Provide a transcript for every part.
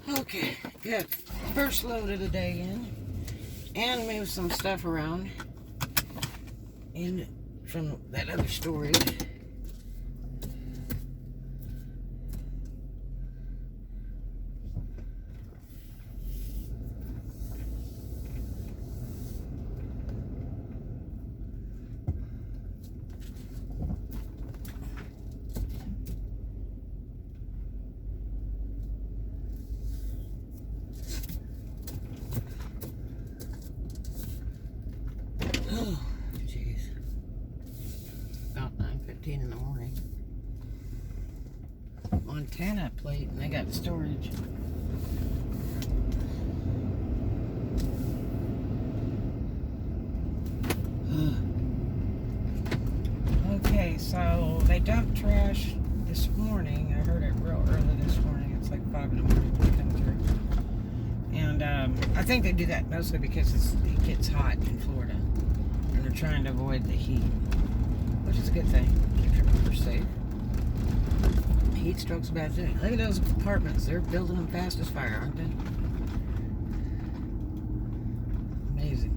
Okay, good. First load of the day in, and move some stuff around in from that other storage. Oh, jeez. About 9:15 in the morning. Montana plate, and they got storage. Okay, so they dumped trash this morning. I heard it real early this morning. It's like 5 in the morning when they come through. And I think they do that mostly because it gets hot in Florida. And they're trying to avoid the heat, which is a good thing. Keeps your people safe. Heat stroke's a bad thing. Look at those apartments. They're building them fast as fire, aren't they? Amazing.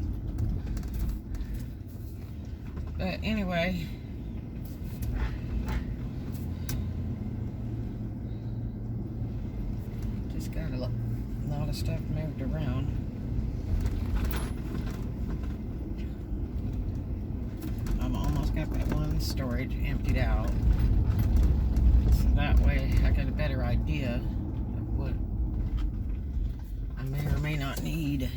But anyway, just got a lot of stuff moved around. I've almost got that one storage emptied out. So that way I got a better idea of what I may or may not need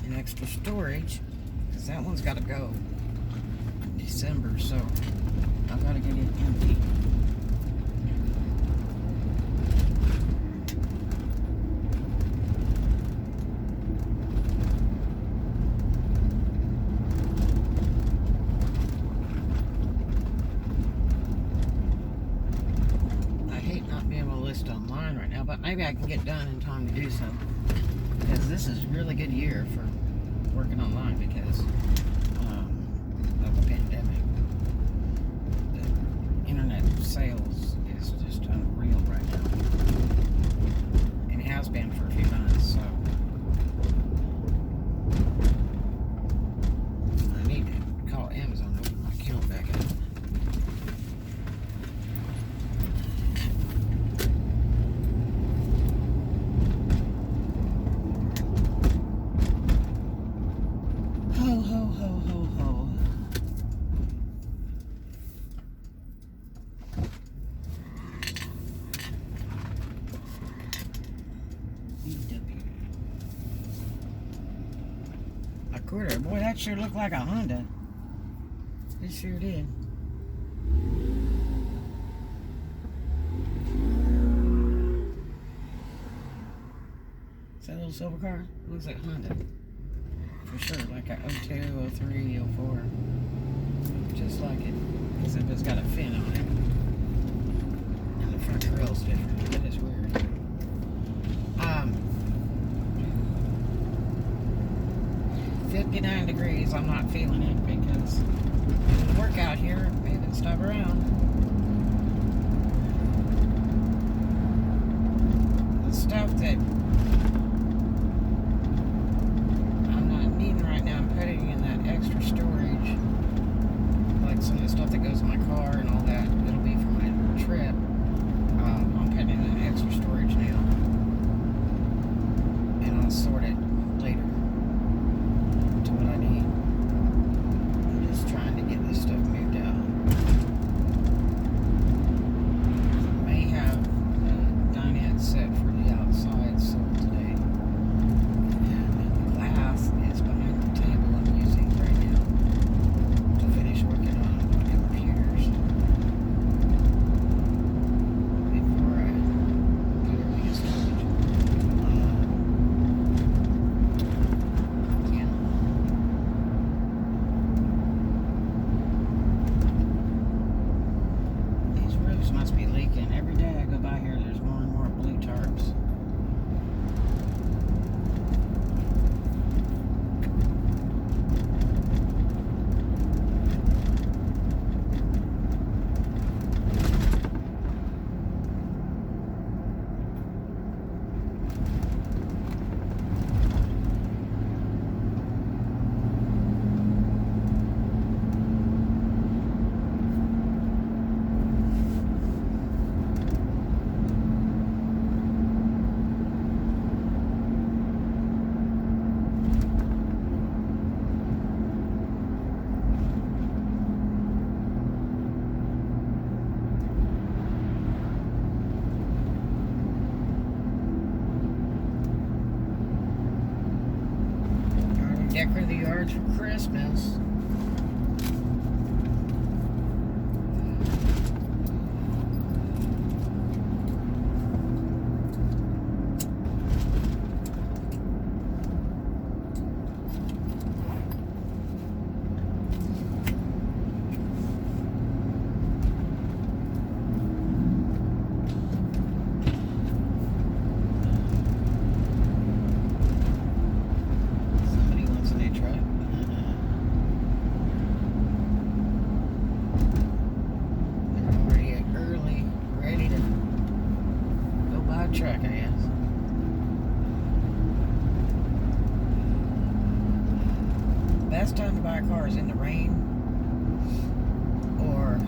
in extra storage, because that one's got to go in December, so I've got to get it empty. Online right now, but maybe I can get done in time to do so, because this is a really good year for working online because of the pandemic. The internet sales is just unreal right now, and it has been for a few months, so I need to call Amazon to open my account back up. Quarter. Boy, that sure looked like a Honda. It sure did. Is that a little silver car? It looks like a Honda. For sure, like a 02, 03, 04. Just like it. Except it's got a fin on it. And the front grill's different. That is weird. 59 degrees, I'm not feeling it because it's work out here, moving stuff around. The stuff that I'm not needing right now, I'm putting in that extra storage. Like some of the stuff that goes in my car and all that, it'll be for my trip. I'm putting in that extra storage now. And I'll sort it later. What I need. I'm just trying to get this stuff moved out. I may have the dinette set for the outside sold today. And the glass is behind the table I'm using right now to finish working on my computers before I put everything in storage. Must be leaking. Every day I go by here, there's more and more blue tarps. decorate the yards for Christmas. Truck, I guess. Best time to buy a car is in the rain or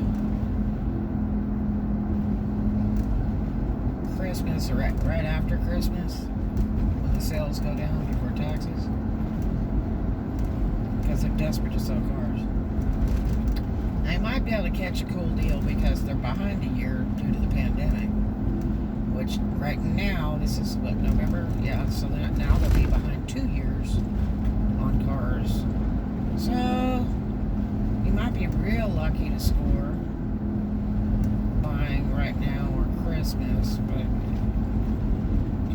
Christmas, or right after Christmas when the sales go down before taxes, because they're desperate to sell cars. They might be able to catch a cool deal because they're behind a year due to the pandemic. Which right now, this is what, November? Yeah, so now they'll be behind 2 years on cars. So you might be real lucky to score buying right now or Christmas, but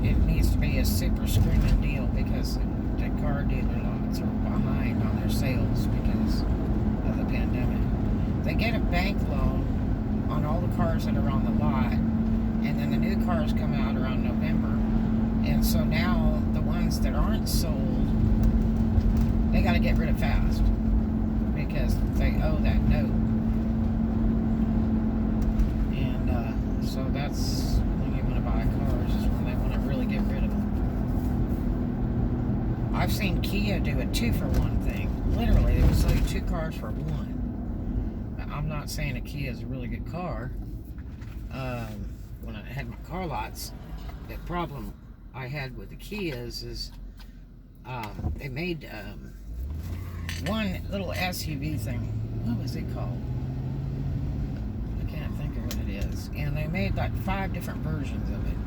it needs to be a super screaming deal because the car dealer lots are behind on their sales because of the pandemic. They get a bank loan on all the cars that are on the lot, and then the new cars come out around November. And so now the ones that aren't sold, they got to get rid of fast because they owe that note. And so that's when you want to buy cars, is when they want to really get rid of them. I've seen Kia do a 2-for-1 thing. Literally, they would sell you 2 cars for 1. Now, I'm not saying a Kia is a really good car. When I had my car lots, the problem I had with the Kias is they made one little SUV thing. What was it called? I can't think of what it is. And they made like 5 different versions of it.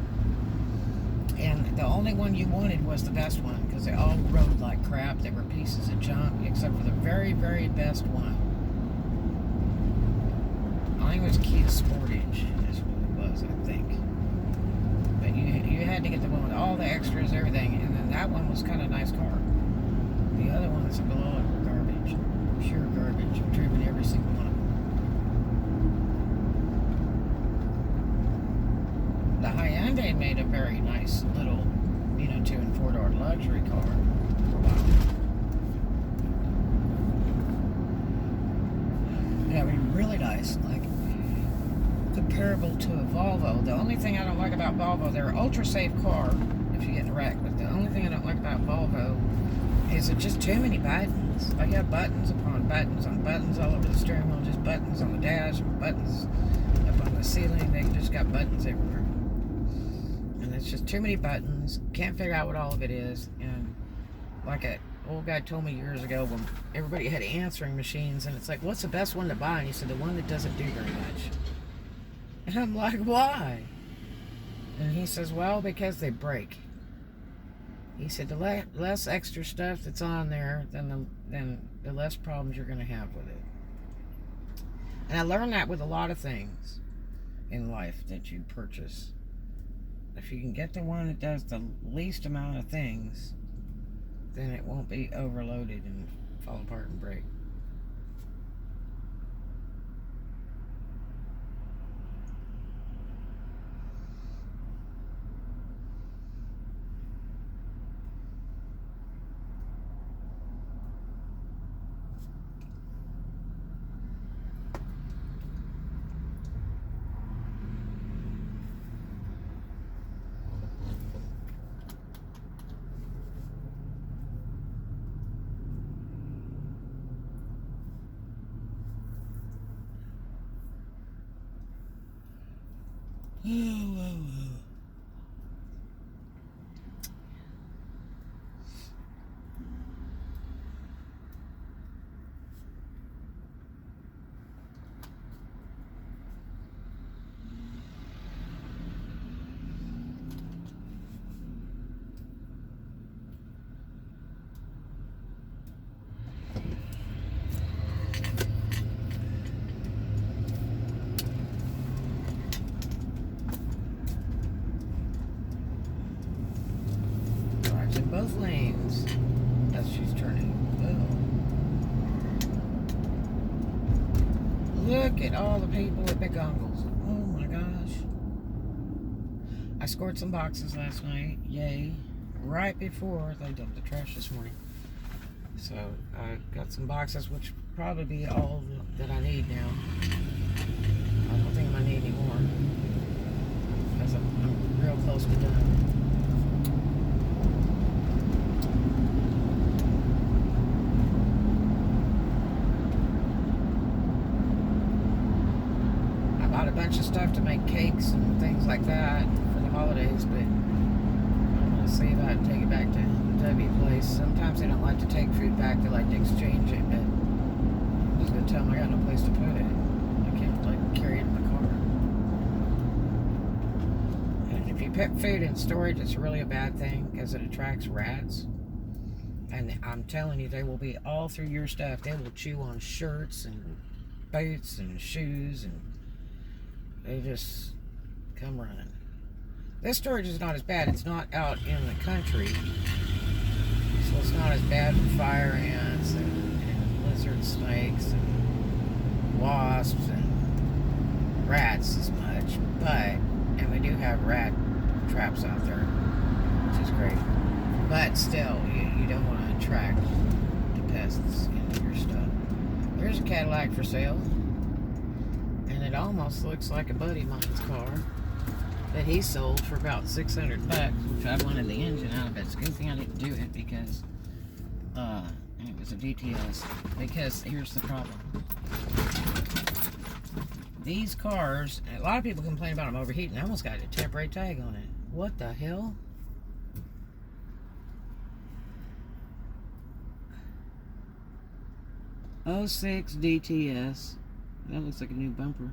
And the only one you wanted was the best one because they all rode like crap. They were pieces of junk except for the very, very best one. I think it was Kia Sportage. I think, but you had to get the one with all the extras, everything, and then that one was kind of a nice car. The other ones below it were garbage, pure garbage. I've driven every single one of them. The Hyundai made a very nice little, 2 and 4 door luxury car for a while. Yeah, I mean, really nice, like comparable to a Volvo. The only thing I don't like about Volvo, they're an ultra safe car if you get in a wreck, but the only thing I don't like about Volvo is it's just too many buttons. They have buttons upon buttons on buttons all over the steering wheel, just buttons on the dash, buttons up on the ceiling. They just got buttons everywhere. And it's just too many buttons. Can't figure out what all of it is. And like an old guy told me years ago when everybody had answering machines, and it's like, what's the best one to buy? And he said, the one that doesn't do very much. And I'm like, why? And he says, well, because they break. He said, the less extra stuff that's on there, then the less problems you're going to have with it. And I learned that with a lot of things in life that you purchase. If you can get the one that does the least amount of things, then it won't be overloaded and fall apart and break. both lanes as she's turning. Oh. Look at all the people at McDonald's. Oh my gosh. I scored some boxes last night. Yay. Right before they dumped the trash this morning. So I got some boxes, which probably be all that I need now. I don't think I'm gonna need any more because I'm real close to done. I bought a bunch of stuff to make cakes and things like that for the holidays, but I'm gonna see if I can take it back to the W place. Sometimes they don't like to take food back; they like to exchange it, but I'm just gonna tell them I got no place to put it. I can't like carry it in the car. And if you put food in storage, it's really a bad thing because it attracts rats. And I'm telling you, they will be all through your stuff. They will chew on shirts and boots and shoes, and they just come running. This storage is not as bad. It's not out in the country, so it's not as bad for fire ants and lizard snakes and wasps and rats as much. And we do have rat traps out there, which is great. But still, you don't want to attract the pests into your stuff. There's a Cadillac for sale, and it almost looks like a buddy of mine's car that he sold for about $600, which I wanted the engine out of it. It's a good thing I didn't do it because it was a DTS. Because here's the problem: these cars, a lot of people complain about them overheating. I almost got a temporary tag on it. What the hell? '06 DTS. That looks like a new bumper.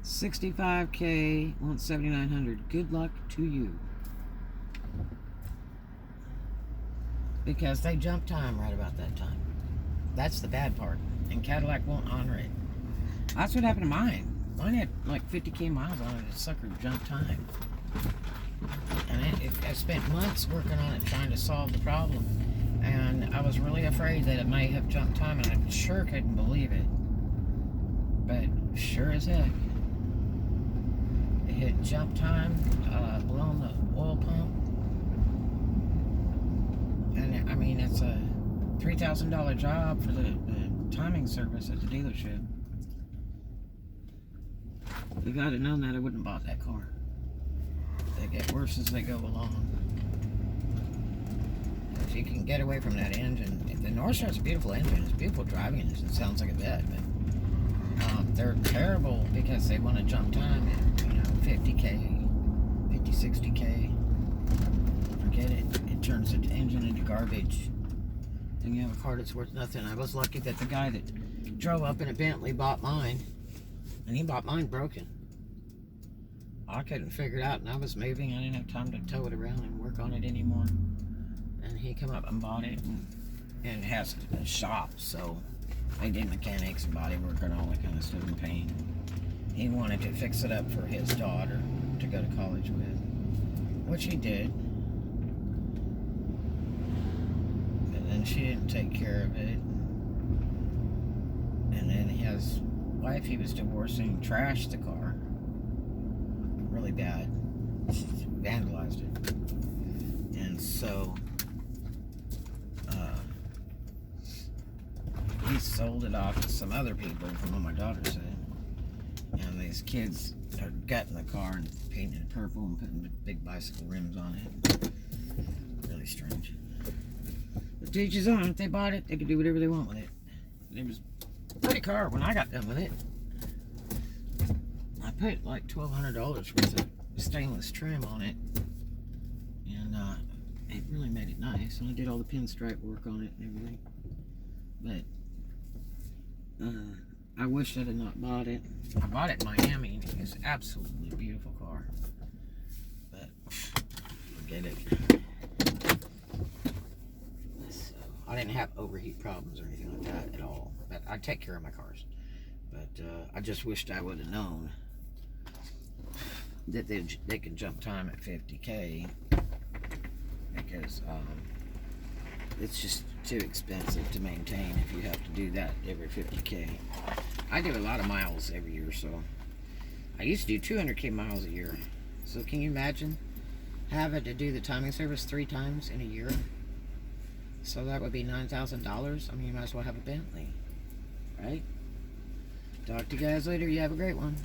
65K, wants 7,900. Good luck to you. Because they jump time right about that time. That's the bad part. And Cadillac won't honor it. That's what happened to mine. Mine had like 50K miles on it. It sucker jumped time. And I spent months working on it trying to solve the problem. And I was really afraid that it may have jumped time, and I sure couldn't believe it. But sure as heck, it hit jump time, blown the oil pump. And I mean, it's a $3,000 job for the timing service at the dealership. If I'd have known that, I wouldn't have bought that car. They get worse as they go along. If you can get away from that engine, the Northstar's a beautiful engine. It's beautiful driving. It sounds like a bed, but they're terrible because they want to jump time at 50K, 50, 60K. Forget it. It turns the engine into garbage. And you have a car that's worth nothing. I was lucky that the guy that drove up in a Bentley bought mine, and he bought mine broken. I couldn't figure it out, and I was moving. I didn't have time to tow it around and work on it anymore. And he come up and bought it, and it has a shop, so they did mechanics and body work and all that kind of stuff and paint. He wanted to fix it up for his daughter to go to college with, which he did. And then she didn't take care of it. And then his wife he was divorcing trashed the car really bad. She vandalized it. And so he sold it off to some other people, from what my daughter said. And these kids are gutting the car and painting it purple and putting big bicycle rims on it. Really strange. But to each his own. If they bought it, they could do whatever they want with it. It was a pretty car when I got done with it. I put like $1,200 worth of stainless trim on it. And it really made it nice. And I did all the pinstripe work on it and everything. But I wish I had not bought it. I bought it in Miami, and it's an absolutely beautiful car. But forget it. So, I didn't have overheat problems or anything like that at all. But I take care of my cars. But I just wished I would have known that they could jump time at 50K because it's just too expensive to maintain if you have to do that every 50K. I do a lot of miles every year, so I used to do 200K miles a year. So can you imagine having to do the timing service 3 times in a year? So that would be $9,000. I mean, you might as well have a Bentley, right? Talk to you guys later. You have a great one.